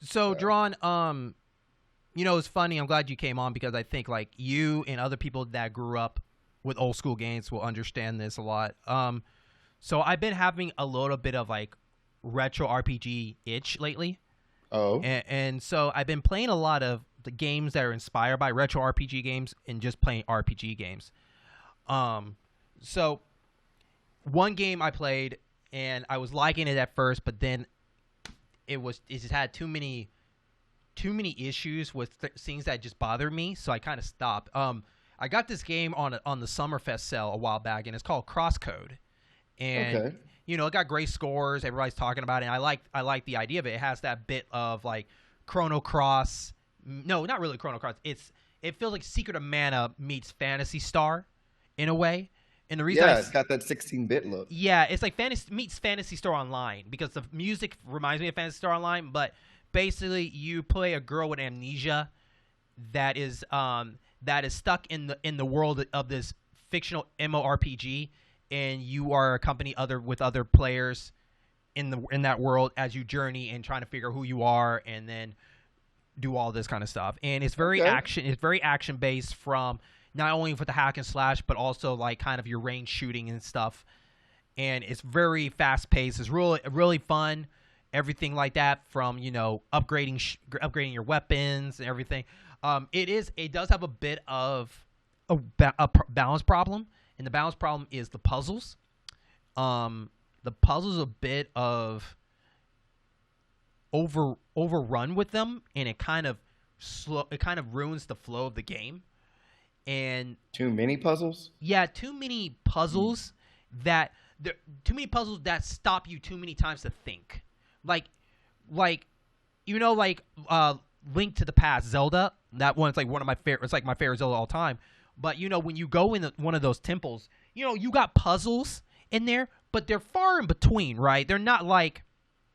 So, So Drawn, it's funny. I'm glad you came on because I think like you and other people that grew up with old school games will understand this a lot. So I've been having a little bit of like retro RPG itch lately, oh and so I've been playing a lot of the games that are inspired by retro RPG games and just playing RPG games. Um, so one game I played and I was liking it at first, but then it just had too many issues with things that just bothered me, so I kind of stopped. I got this game on the Summerfest sale a while back, and it's called Crosscode, and okay. it got great scores. Everybody's talking about it. And I like the idea of it. It has that bit of like Chrono Cross. No, not really Chrono Cross. It feels like Secret of Mana meets Fantasy Star, in a way. And the reason Yeah, it's got that 16-bit look. yeah, it's like Fantasy meets Fantasy Star Online because the music reminds me of Fantasy Star Online, but basically you play a girl with amnesia that is stuck in the world of this fictional MMORPG, and you are accompanied with other players in that world as you journey and trying to figure who you are, and then do all this kind of stuff. And Okay. it's very action based, from not only with the hack and slash, but also like kind of your range shooting and stuff. And it's very fast paced. It's really fun. Everything like that, from upgrading your weapons and everything. It does have a bit of a balance problem, and the balance problem is the puzzles. The puzzles a bit of overrun with them, and it kind of ruins the flow of the game. And Too many puzzles? yeah, puzzles that too many puzzles that stop you too many times to think. Like like like Link to the Past, Zelda. That one's like one of my favorite. It's like my favorite Zelda of all time. But when you go in one of those temples, you got puzzles in there, but they're far in between, right? They're not like,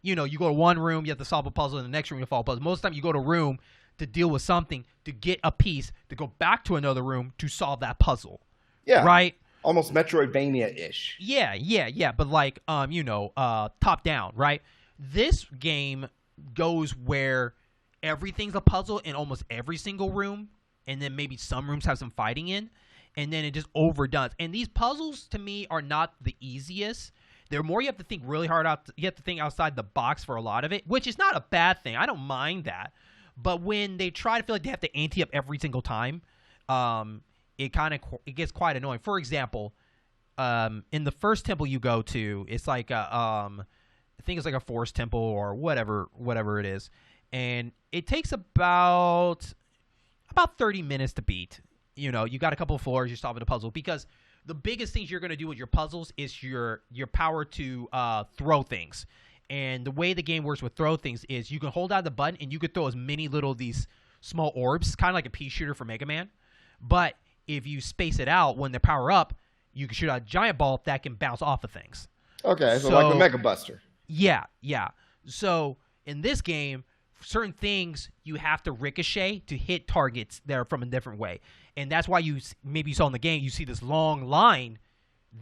you go to one room, you have to solve a puzzle, in the next room you solve a puzzle. Most of the time you go to a room to deal with something, to get a piece, to go back to another room to solve that puzzle, Yeah, right? almost Metroidvania-ish. Yeah, but like top down, right? This game goes where everything's a puzzle in almost every single room, and then maybe some rooms have some fighting in, and then it just overdoes. And these puzzles to me are not the easiest. They're more, you have to think really hard out. You have to think outside the box for a lot of it, which is not a bad thing. I don't mind that. But when they try to feel like they have to ante up every single time, it gets quite annoying. For example, in the first temple you go to, it's like I think it's like a forest temple or whatever it is, and it takes about 30 minutes to beat. You got a couple of floors, you're solving a puzzle, because the biggest things you're going to do with your puzzles is your power to throw things. And the way the game works with throw things is you can hold out the button and you can throw as many little these small orbs, kind of like a pea shooter for Mega Man. But if you space it out, when they power up, you can shoot a giant ball that can bounce off of things. Okay, so like the Mega Buster. Yeah. So in this game, certain things you have to ricochet to hit targets that are from a different way. And that's why maybe you saw in the game, you see this long line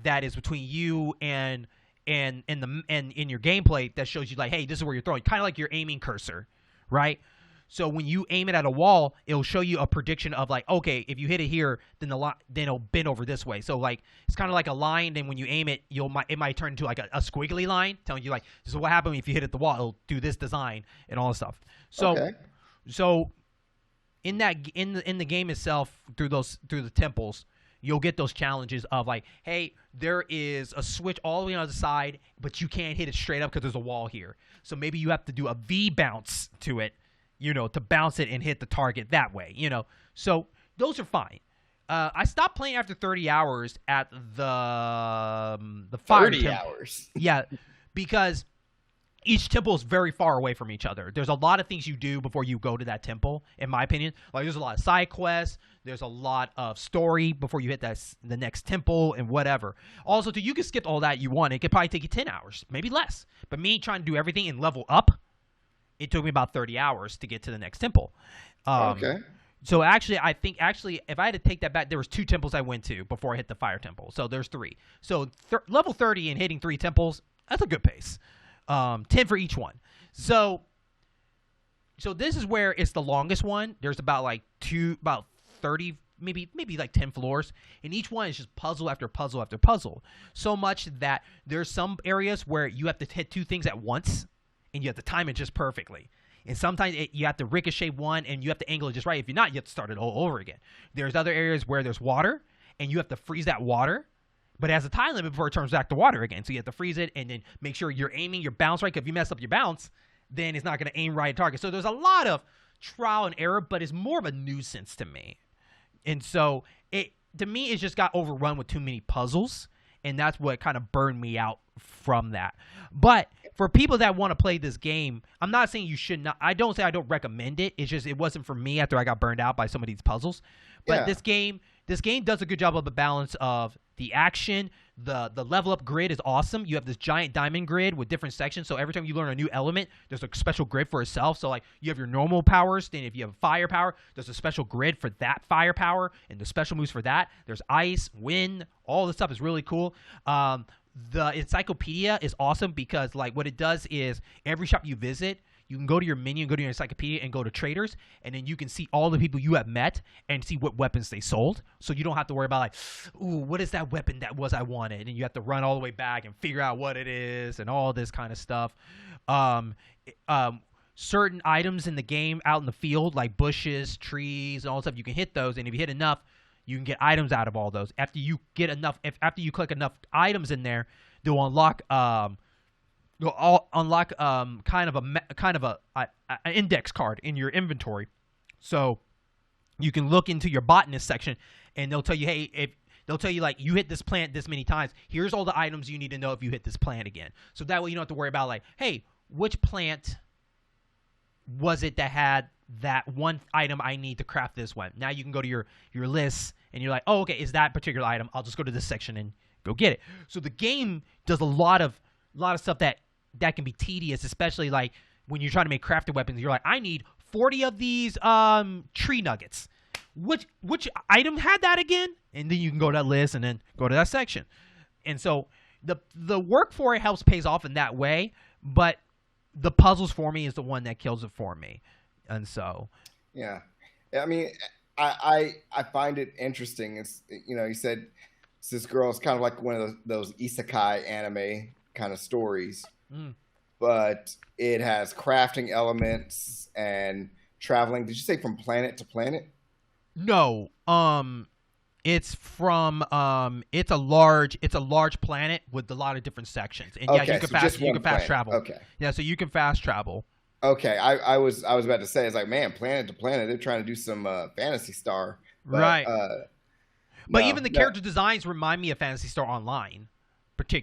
that is between you and in your gameplay that shows you like, hey, this is where you're throwing, kind of like your aiming cursor, right? So when you aim it at a wall, it'll show you a prediction of like, okay, if you hit it here, then then it'll bend over this way. So like it's kind of like a line. Then when you aim it, it might turn into like a squiggly line, telling you like, this is what happens if you hit at the wall. It'll do this design and all this stuff. So Okay. so in the game itself, through the temples, you'll get those challenges of like, hey, there is a switch all the way on the side, but you can't hit it straight up because there's a wall here. So maybe you have to do a V bounce to it, to bounce it and hit the target that way, So those are fine. I stopped playing after 30 hours at the fire 30 hours. Yeah, because each temple is very far away from each other. There's a lot of things you do before you go to that temple, in my opinion. Like there's a lot of side quests. There's a lot of story before you hit the next temple and whatever. Also, too, you can skip all that you want. It could probably take you 10 hours, maybe less. But me trying to do everything and level up, it took me about 30 hours to get to the next temple. Okay. So I think if I had to take that back, there was 2 temples I went to before I hit the fire temple. So there's 3. So level 30 and hitting 3 temples, that's a good pace. 10 for each one. So So this is where it's the longest one. There's about 30, maybe like 10 floors, and each one is just puzzle after puzzle after puzzle. So much that there's some areas where you have to hit 2 things at once, and you have to time it just perfectly. And sometimes you have to ricochet one, and you have to angle it just right. If you're not, you have to start it all over again. There's other areas where there's water, and you have to freeze that water, but it has a time limit before it turns back to water again. So you have to freeze it and then make sure you're aiming your bounce right, because if you mess up your bounce, then it's not going to aim right at target. So there's a lot of trial and error, but it's more of a nuisance to me. And so to me, it's just got overrun with too many puzzles, and that's what kind of burned me out from that. But for people that want to play this game, I'm not saying you should not. I don't say I don't recommend it. It's just it wasn't for me after I got burned out by some of these puzzles. But this game does a good job of the balance of the action. The level up grid is awesome. You have this giant diamond grid with different sections. So every time you learn a new element, there's a special grid for itself. So like you have your normal powers. Then if you have fire power, there's a special grid for that fire power and the special moves for that. There's ice, wind, all this stuff is really cool. The encyclopedia is awesome because like what it does is every shop you visit, you can go to your menu and go to your encyclopedia and go to traders, and then you can see all the people you have met and see what weapons they sold. So you don't have to worry about like, ooh, what is that weapon that was I wanted? And you have to run all the way back and figure out what it is and all this kind of stuff. Certain items in the game out in the field, like bushes, trees, and all that stuff, you can hit those, and if you hit enough, you can get items out of all those. After you get enough, after you click enough items in there, they'll unlock kind of an index card in your inventory. So you can look into your botanist section, and they'll tell you, hey, they'll tell you like you hit this plant this many times. Here's all the items you need to know if you hit this plant again. So that way you don't have to worry about like, hey, which plant was it that had that one item I need to craft this one? Now you can go to your list, and you're like, oh, okay, is that particular item? I'll just go to this section and go get it. So the game does a lot of stuff that can be tedious, especially like when you're trying to make crafted weapons. You're like, I need 40 of these tree nuggets. Which item had that again? And then you can go to that list and then go to that section. And so the work for it pays off in that way, but the puzzles for me is the one that kills it for me. And so, yeah, I mean, I find it interesting. It's, you know, you said this girl is kind of like one of those isekai anime kind of stories, but it has crafting elements and traveling. Did you say from planet to planet? No, it's from it's a large planet with a lot of different sections, and okay, yeah, you can fast travel. Okay, yeah, so you can fast travel. Okay, I was about to say, it's like, man, planet to planet, they're trying to do some Phantasy Star, but, right? But no, even the character designs remind me of Phantasy Star Online, particularly.